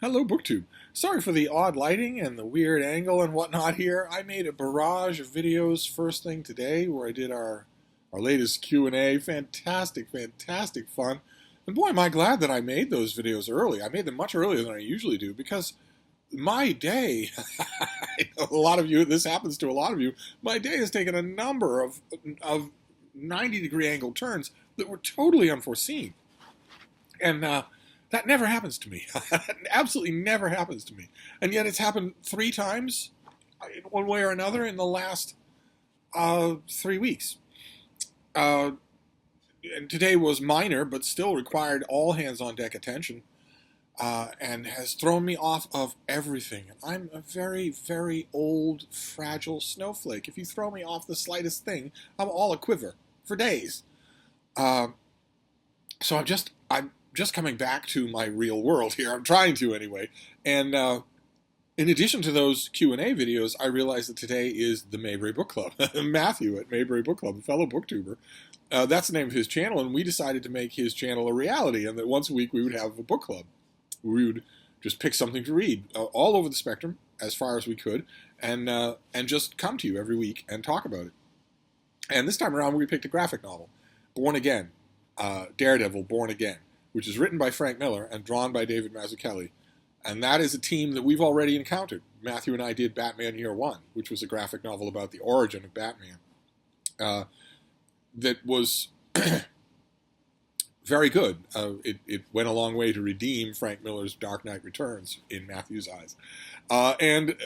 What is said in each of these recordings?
Hello, BookTube. Sorry for the odd lighting and the weird angle and whatnot here. I made a barrage of videos first thing today where I did our latest Q&A. Fantastic, fantastic fun. And boy, am I glad that I made those videos early. I made them much earlier than I usually do because my day, I know a lot of you, this happens to a lot of you, my day has taken a number of 90-degree angle turns that were totally unforeseen. And that never happens to me. Absolutely never happens to me. And yet it's happened 3 times, in one way or another, in the last 3 weeks. And today was minor, but still required all hands-on-deck attention, and has thrown me off of everything. I'm a very, very old, fragile snowflake. If you throw me off the slightest thing, I'm all a quiver for days. So I'm just coming back to my real world here. I'm trying to anyway. And in addition to those Q&A videos, I realized that today is the Mayberry Book Club. Matthew at Mayberry Book Club, a fellow booktuber. That's the name of his channel, and we decided to make his channel a reality, and that once a week we would have a book club. We would just pick something to read all over the spectrum as far as we could, and just come to you every week and talk about it. And this time around we picked a graphic novel, Born Again, Daredevil, Born Again, which is written by Frank Miller and drawn by David Mazzucchelli. And that is a team that we've already encountered. Matthew and I did Batman Year One, which was a graphic novel about the origin of Batman. That was very good. It went a long way to redeem Frank Miller's Dark Knight Returns in Matthew's eyes. And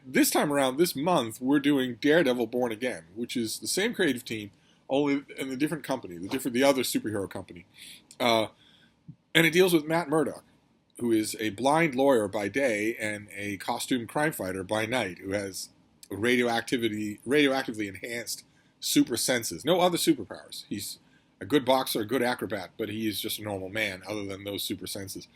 this time around, this month, we're doing Daredevil Born Again, which is the same creative team, only in a different company, the other superhero company. And it deals with Matt Murdock, who is a blind lawyer by day and a costume crime fighter by night, who has radioactively enhanced super senses. No other superpowers. He's a good boxer, a good acrobat, but he is just a normal man other than those super senses.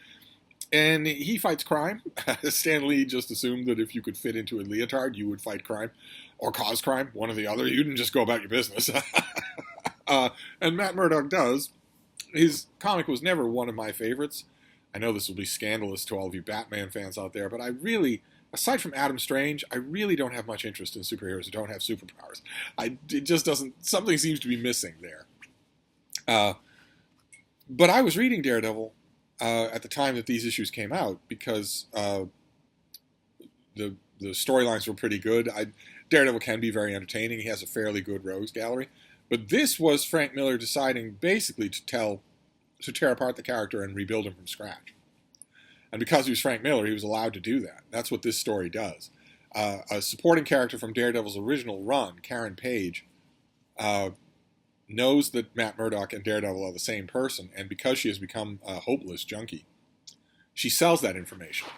And he fights crime. Stan Lee just assumed that if you could fit into a leotard, you would fight crime or cause crime, one or the other. You didn't just go about your business. And Matt Murdock does. His comic was never one of my favorites. I know this will be scandalous to all of you Batman fans out there, but I really, aside from Adam Strange, I really don't have much interest in superheroes who don't have superpowers. It just doesn't, something seems to be missing there. But I was reading Daredevil at the time that these issues came out because the storylines were pretty good. Daredevil can be very entertaining. He has a fairly good rogues gallery. But this was Frank Miller deciding basically to tear apart the character and rebuild him from scratch. And because he was Frank Miller, he was allowed to do that. That's what this story does. A supporting character from Daredevil's original run, Karen Page, knows that Matt Murdock and Daredevil are the same person, and because she has become a hopeless junkie, she sells that information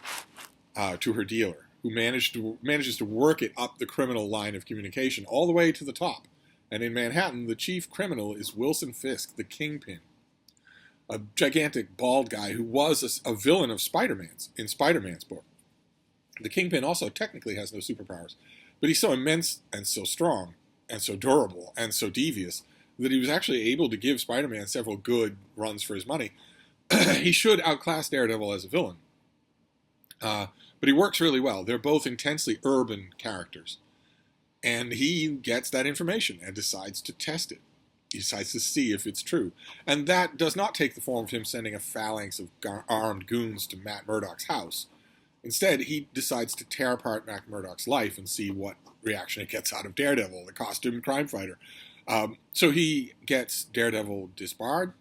to her dealer, who manages to work it up the criminal line of communication all the way to the top. And in Manhattan, the chief criminal is Wilson Fisk, the Kingpin, a gigantic bald guy who was a villain of Spider-Man's, in Spider-Man's book. The Kingpin also technically has no superpowers, but he's so immense and so strong and so durable and so devious that he was actually able to give Spider-Man several good runs for his money. He should outclass Daredevil as a villain. But he works really well. They're both intensely urban characters. And he gets that information and decides to test it. He decides to see if it's true. And that does not take the form of him sending a phalanx of armed goons to Matt Murdock's house. Instead, he decides to tear apart Matt Murdock's life and see what reaction it gets out of Daredevil, the costume crime fighter. So he gets Daredevil disbarred,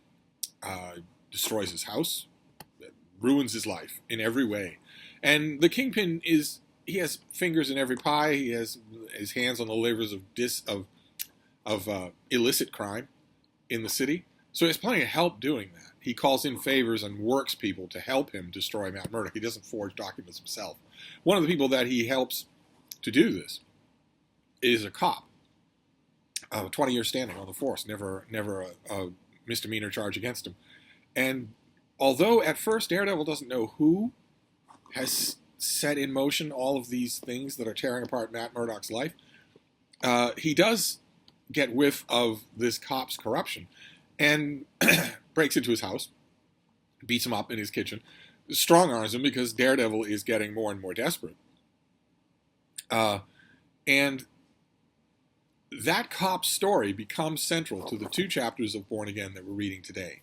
destroys his house, ruins his life in every way. And the Kingpin he has fingers in every pie. He has his hands on the levers of illicit crime in the city. So he has plenty of help doing that. He calls in favors and works people to help him destroy Matt Murdock. He doesn't forge documents himself. One of the people that he helps to do this is a cop, 20 years standing on the force, never a misdemeanor charge against him. And although at first Daredevil doesn't know who has set in motion all of these things that are tearing apart Matt Murdock's life, he does get whiff of this cop's corruption and breaks into his house, beats him up in his kitchen, strong-arms him because Daredevil is getting more and more desperate. And that cop's story becomes central to the 2 chapters of Born Again that we're reading today.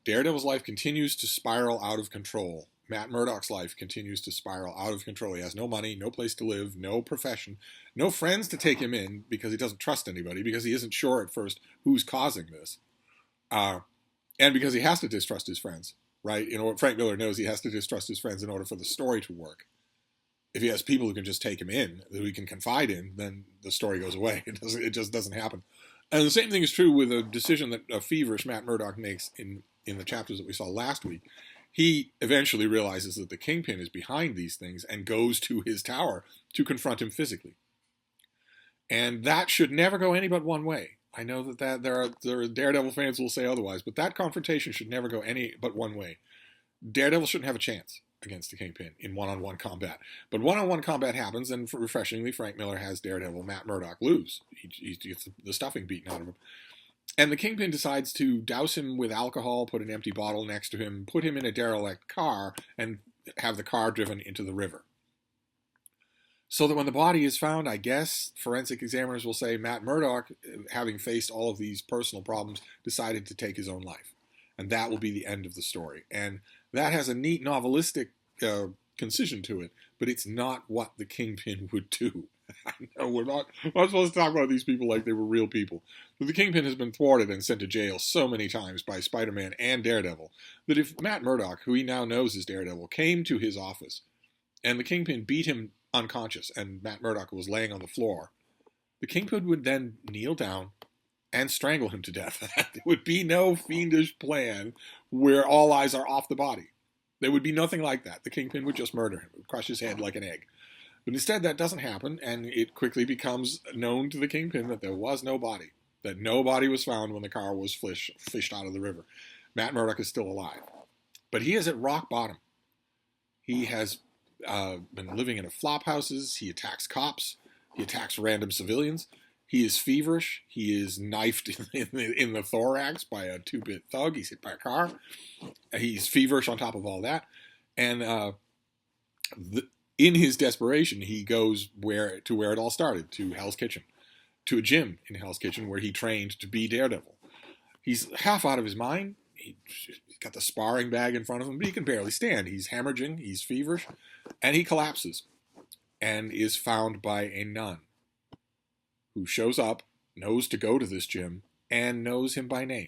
Daredevil's life continues to spiral out of control. Matt Murdock's life continues to spiral out of control. He has no money, no place to live, no profession, no friends to take him in because he doesn't trust anybody, because he isn't sure at first who's causing this. And because he has to distrust his friends, right? Frank Miller knows he has to distrust his friends in order for the story to work. If he has people who can just take him in, who he can confide in, then the story goes away. It just doesn't happen. And the same thing is true with a decision that a feverish Matt Murdock makes in the chapters that we saw last week. He eventually realizes that the Kingpin is behind these things and goes to his tower to confront him physically. And that should never go any but one way. I know that there are Daredevil fans who will say otherwise, but that confrontation should never go any but one way. Daredevil shouldn't have a chance against the Kingpin in one-on-one combat. But one-on-one combat happens, and refreshingly, Frank Miller has Daredevil, Matt Murdock, lose. He gets the stuffing beaten out of him. And the Kingpin decides to douse him with alcohol, put an empty bottle next to him, put him in a derelict car, and have the car driven into the river. So that when the body is found, I guess forensic examiners will say Matt Murdock, having faced all of these personal problems, decided to take his own life. And that will be the end of the story. And that has a neat novelistic concision to it, but it's not what the Kingpin would do. I know we're not supposed to talk about these people like they were real people. But the Kingpin has been thwarted and sent to jail so many times by Spider-Man and Daredevil that if Matt Murdock, who he now knows is Daredevil, came to his office and the Kingpin beat him unconscious and Matt Murdock was laying on the floor, the Kingpin would then kneel down and strangle him to death. There would be no fiendish plan where all eyes are off the body. There would be nothing like that. The Kingpin would just murder him, would crush his head like an egg. But instead that doesn't happen, and it quickly becomes known to the Kingpin that there was no body, that no body was found when the car was fished out of the river. Matt Murdock is still alive. But he is at rock bottom. He has been living in flop houses. He attacks cops. He attacks random civilians. He is feverish. He is knifed in the thorax by a 2-bit thug. He's hit by a car. He's feverish on top of all that. And in his desperation, he goes where it all started, to Hell's Kitchen, to a gym in Hell's Kitchen where he trained to be Daredevil. He's half out of his mind. He's got the sparring bag in front of him, but he can barely stand. He's hemorrhaging. He's feverish. And he collapses and is found by a nun who shows up, knows to go to this gym, and knows him by name.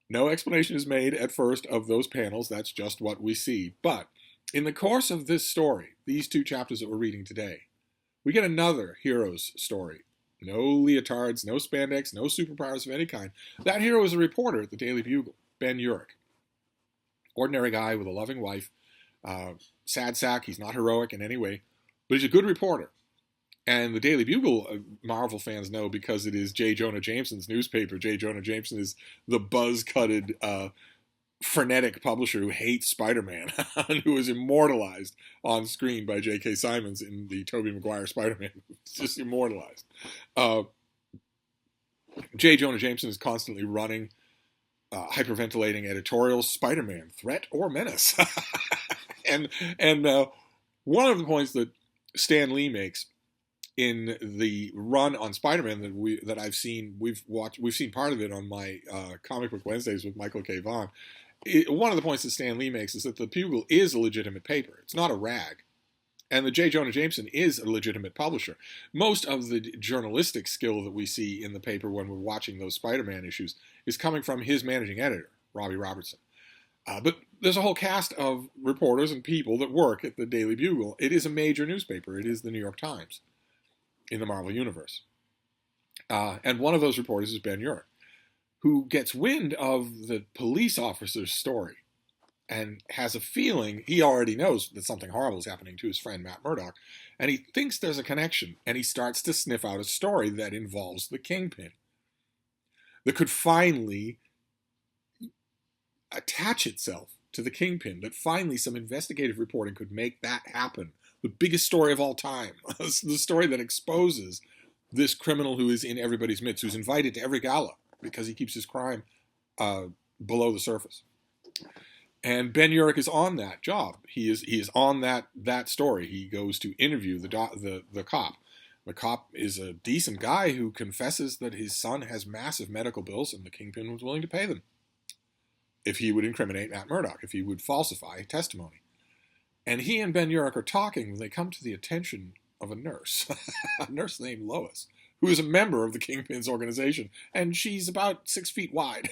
No explanation is made at first of those panels. That's just what we see. But in the course of this story, these 2 chapters that we're reading today, we get another hero's story. No leotards, no spandex, no superpowers of any kind. That hero is a reporter at the Daily Bugle, Ben Urich. Ordinary guy with a loving wife. Sad sack, he's not heroic in any way, but he's a good reporter. And the Daily Bugle, Marvel fans know because it is J. Jonah Jameson's newspaper. J. Jonah Jameson is the buzz-cutted, frenetic publisher who hates Spider-Man, and who is immortalized on screen by J.K. Simmons in the Tobey Maguire Spider-Man. It's just immortalized. J. Jonah Jameson is constantly running hyperventilating editorials, Spider-Man, threat or menace. and one of the points that Stan Lee makes in the run on Spider-Man that I've seen, we've seen part of it on my Comic Book Wednesdays with Michael K. Vaughan. One of the points that Stan Lee makes is that the Bugle is a legitimate paper. It's not a rag. And the J. Jonah Jameson is a legitimate publisher. Most of the journalistic skill that we see in the paper when we're watching those Spider-Man issues is coming from his managing editor, Robbie Robertson. But there's a whole cast of reporters and people that work at the Daily Bugle. It is a major newspaper. It is the New York Times in the Marvel Universe. And one of those reporters is Ben Urich, who gets wind of the police officer's story and has a feeling, he already knows that something horrible is happening to his friend Matt Murdock, and he thinks there's a connection, and he starts to sniff out a story that involves the Kingpin, that could finally attach itself to the Kingpin, that finally some investigative reporting could make that happen. The biggest story of all time, the story that exposes this criminal who is in everybody's midst, who's invited to every gala because he keeps his crime below the surface. And Ben Urich is on that job. He is on that story. He goes to interview the cop. The cop is a decent guy who confesses that his son has massive medical bills, and the Kingpin was willing to pay them if he would incriminate Matt Murdock, if he would falsify testimony. And he and Ben Urich are talking when they come to the attention of a nurse, a nurse named Lois, who is a member of the Kingpin's organization, and she's about 6 feet wide.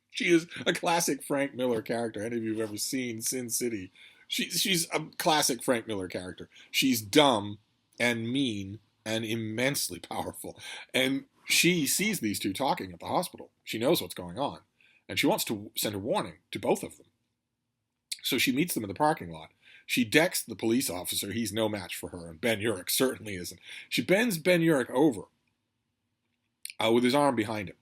She is a classic Frank Miller character. Any of you have ever seen Sin City? She's a classic Frank Miller character. She's dumb and mean and immensely powerful. And she sees these two talking at the hospital. She knows what's going on. And she wants to send a warning to both of them. So she meets them in the parking lot. She decks the police officer. He's no match for her, and Ben Urich certainly isn't. She bends Ben Urich over with his arm behind him.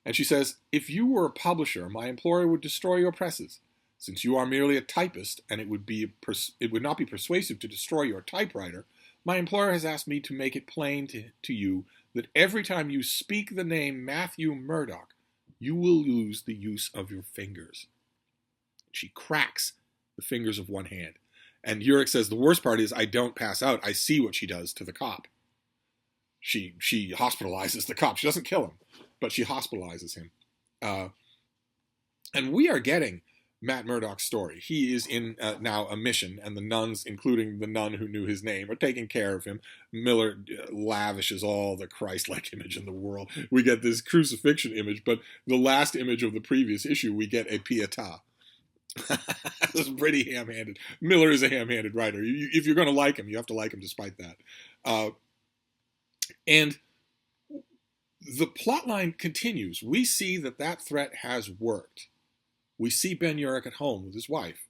And she says, "If you were a publisher, my employer would destroy your presses. Since you are merely a typist, and it would not be persuasive to destroy your typewriter, my employer has asked me to make it plain to you that every time you speak the name Matthew Murdock, you will lose the use of your fingers." She cracks the fingers of one hand. And Urich says, the worst part is I don't pass out. I see what she does to the cop. She hospitalizes the cop. She doesn't kill him, but she hospitalizes him. And we are getting Matt Murdock's story. He is in now a mission, and the nuns, including the nun who knew his name, are taking care of him. Miller lavishes all the Christ-like image in the world. We get this crucifixion image, but the last image of the previous issue, we get a Pietà. This is pretty ham-handed. Miller is a ham-handed writer. If you're going to like him, you have to like him despite that. And the plot line continues. We see that threat has worked. We see Ben Urich at home with his wife,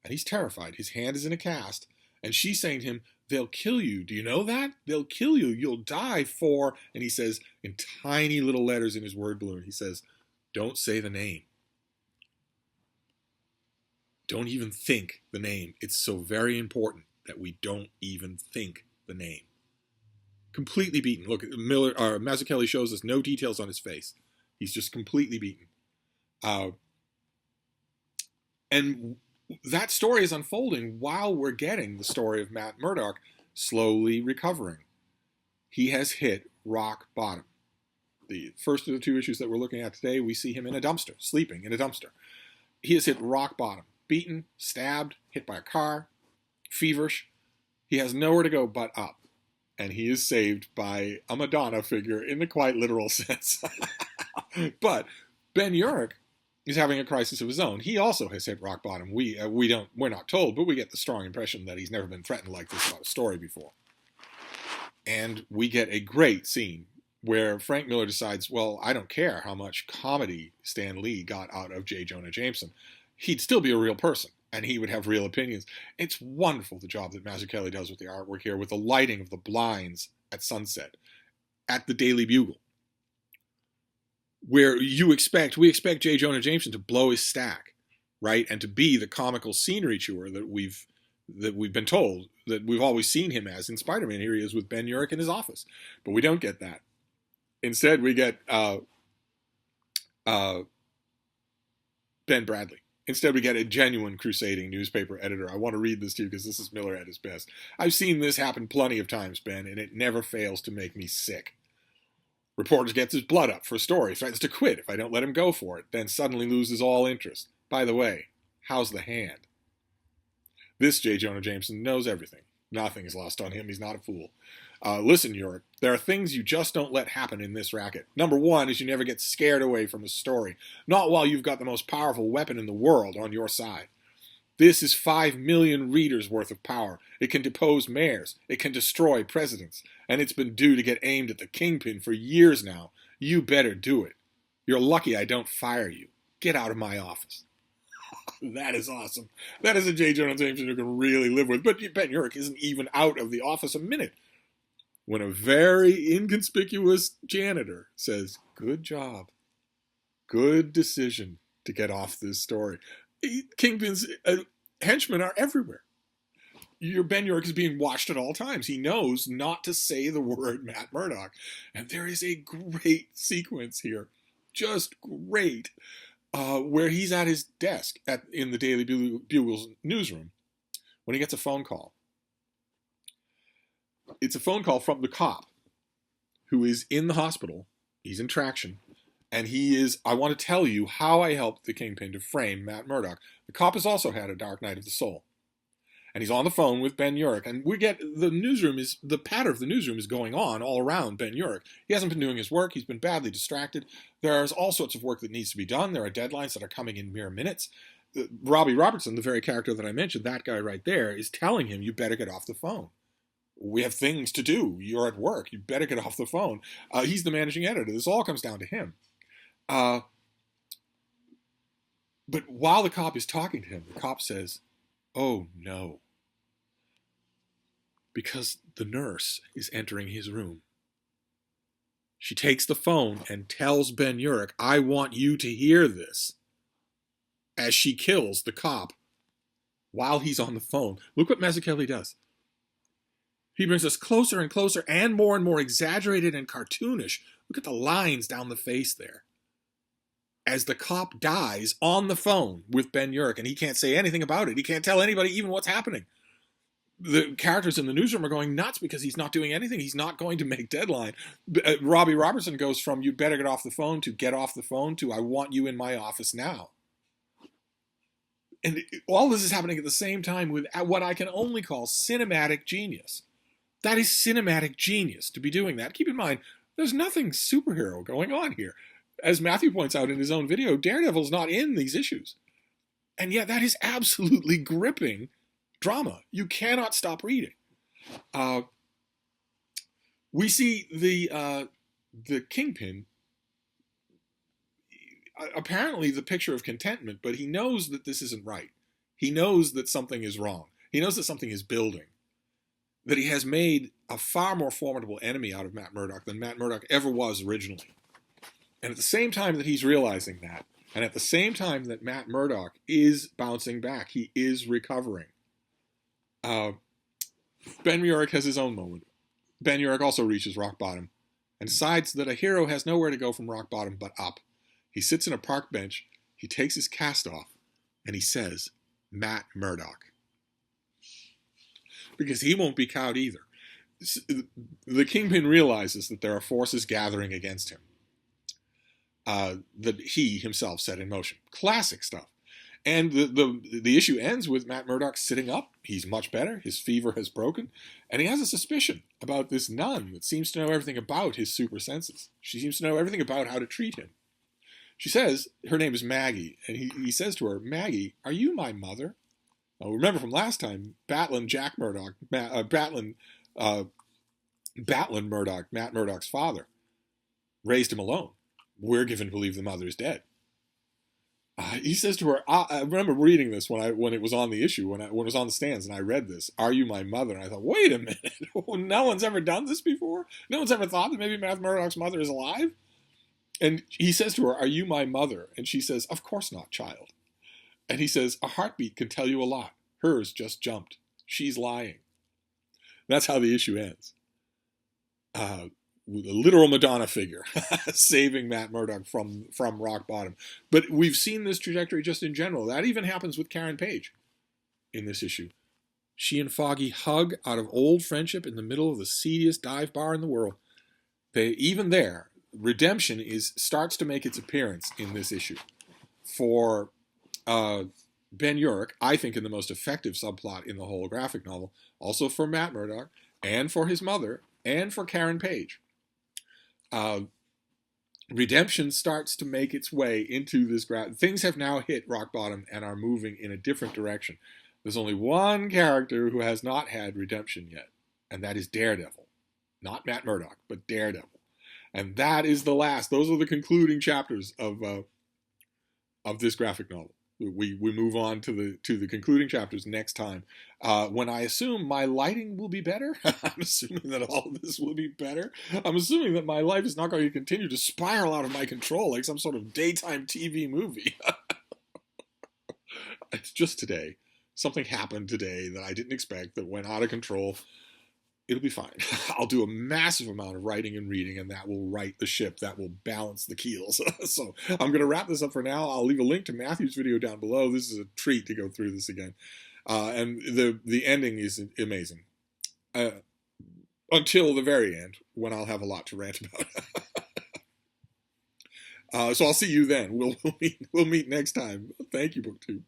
and he's terrified. His hand is in a cast, and she's saying to him, "They'll kill you. Do you know that? They'll kill you. You'll die for..." And he says, in tiny little letters in his word balloon, he says, "Don't say the name. Don't even think the name. It's so very important that we don't even think the name." Completely beaten. Look, Mazzucchelli shows us no details on his face. He's just completely beaten. And that story is unfolding while we're getting the story of Matt Murdock slowly recovering. He has hit rock bottom. The first of the two issues that we're looking at today, we see him in a dumpster, sleeping in a dumpster. He has hit rock bottom. Beaten, stabbed, hit by a car, feverish. He has nowhere to go but up. And he is saved by a Madonna figure in the quite literal sense. But Ben Urich is having a crisis of his own. He also has hit rock bottom. We're not told, but we get the strong impression that he's never been threatened like this about a story before. And we get a great scene where Frank Miller decides, well, I don't care how much comedy Stan Lee got out of J. Jonah Jameson. He'd still be a real person, and he would have real opinions. It's wonderful, the job that Mazzucchelli does with the artwork here, with the lighting of the blinds at sunset, at the Daily Bugle, where we expect J. Jonah Jameson to blow his stack, right, and to be the comical scenery chewer that we've been told, that we've always seen him as in Spider-Man. Here he is with Ben Urich in his office. But we don't get that. Instead, we get Ben Bradley. Instead, we get a genuine crusading newspaper editor. I want to read this to you because this is Miller at his best. "I've seen this happen plenty of times, Ben, and it never fails to make me sick. Reporter gets his blood up for a story, threatens to quit if I don't let him go for it, then suddenly loses all interest. By the way, how's the hand?" This J. Jonah Jameson knows everything. Nothing is lost on him. He's not a fool. "Listen, Urich, there are things you just don't let happen in this racket. Number one is you never get scared away from a story. Not while you've got the most powerful weapon in the world on your side. This is 5 million readers worth of power. It can depose mayors. It can destroy presidents. And it's been due to get aimed at the Kingpin for years now. You better do it. You're lucky I don't fire you. Get out of my office." That is awesome. That is a J. Jonah Jameson you can really live with. But Ben Urich isn't even out of the office a minute when a very inconspicuous janitor says, "Good job. Good decision to get off this story." Kingpin's henchmen are everywhere. Your Ben Urich is being watched at all times. He knows not to say the word Matt Murdock. And there is a great sequence here. Just great. where he's at his desk in the Daily Bugle's newsroom when he gets a phone call. It's a phone call from the cop who is in the hospital. He's in traction. And I want to tell you how I helped the Kingpin to frame Matt Murdock. The cop has also had a dark night of the soul. And he's on the phone with Ben Urich. And the patter of the newsroom is going on all around Ben Urich. He hasn't been doing his work. He's been badly distracted. There's all sorts of work that needs to be done. There are deadlines that are coming in mere minutes. Robbie Robertson, the very character that I mentioned, that guy right there, is telling him, you better get off the phone. We have things to do. You're at work. You better get off the phone. He's the managing editor. This all comes down to him. But while the cop is talking to him, the cop says, oh, no. Because the nurse is entering his room. She takes the phone and tells Ben Urich, I want you to hear this. As she kills the cop while he's on the phone. Look what Mazzucchelli does. He brings us closer and closer and more exaggerated and cartoonish. Look at the lines down the face there. As the cop dies on the phone with Ben Urich, and he can't say anything about it. He can't tell anybody even what's happening. The characters in the newsroom are going nuts because he's not doing anything. He's not going to make deadline. Robbie Robertson goes from you better get off the phone to get off the phone to I want you in my office now. And all this is happening at the same time with what I can only call cinematic genius. That is cinematic genius to be doing that. Keep in mind, there's nothing superhero going on here. As Matthew points out in his own video, Daredevil's not in these issues. And yet that is absolutely gripping drama. You cannot stop reading. We see the Kingpin, apparently the picture of contentment, but he knows that this isn't right. He knows that something is wrong. He knows that something is building. That he has made a far more formidable enemy out of Matt Murdock than Matt Murdock ever was originally. And at the same time that he's realizing that, and at the same time that Matt Murdock is bouncing back, he is recovering, Ben Urich has his own moment. Ben Urich also reaches rock bottom and decides that a hero has nowhere to go from rock bottom but up. He sits in a park bench, he takes his cast off, and he says, Matt Murdock. Because he won't be cowed either. The Kingpin realizes that there are forces gathering against him that he himself set in motion. Classic stuff. And the issue ends with Matt Murdock sitting up. He's much better. His fever has broken. And he has a suspicion about this nun that seems to know everything about his super senses. She seems to know everything about how to treat him. She says, her name is Maggie, and he says to her, Maggie, are you my mother? Now, remember from last time, Batlin Jack Murdock, Batlin Murdock, Matt Murdock's father, raised him alone. We're given to believe the mother is dead. He says to her, I remember reading this when it was on the issue, when it was on the stands, and I read this, are you my mother? And I thought, wait a minute, no one's ever done this before? No one's ever thought that maybe Matt Murdock's mother is alive? And he says to her, are you my mother? And she says, of course not, child. And he says, a heartbeat can tell you a lot. Hers just jumped. She's lying. That's how the issue ends. With a literal Madonna figure saving Matt Murdock from rock bottom. But we've seen this trajectory just in general. That even happens with Karen Page in this issue. She and Foggy hug out of old friendship in the middle of the seediest dive bar in the world. Even there, redemption starts to make its appearance in this issue. For Ben Urich, I think in the most effective subplot in the whole graphic novel, also for Matt Murdock, and for his mother, and for Karen Page. Redemption starts to make its way into this things have now hit rock bottom and are moving in a different direction. There's only one character who has not had redemption yet, and that is Daredevil. Not Matt Murdock, but Daredevil. And that is the last. Those are the concluding chapters of this graphic novel. We move on to the concluding chapters next time, when I assume my lighting will be better. I'm assuming that all of this will be better. I'm assuming that my life is not going to continue to spiral out of my control like some sort of daytime TV movie. It's just today. Something happened today that I didn't expect that went out of control. it'll be fine. I'll do a massive amount of writing and reading, and that will right the ship. That will balance the keels. So I'm going to wrap this up for now. I'll leave a link to Matthew's video down below. This is a treat to go through this again. And the ending is amazing. Until the very end, when I'll have a lot to rant about. So I'll see you then. We'll meet next time. Thank you, BookTube.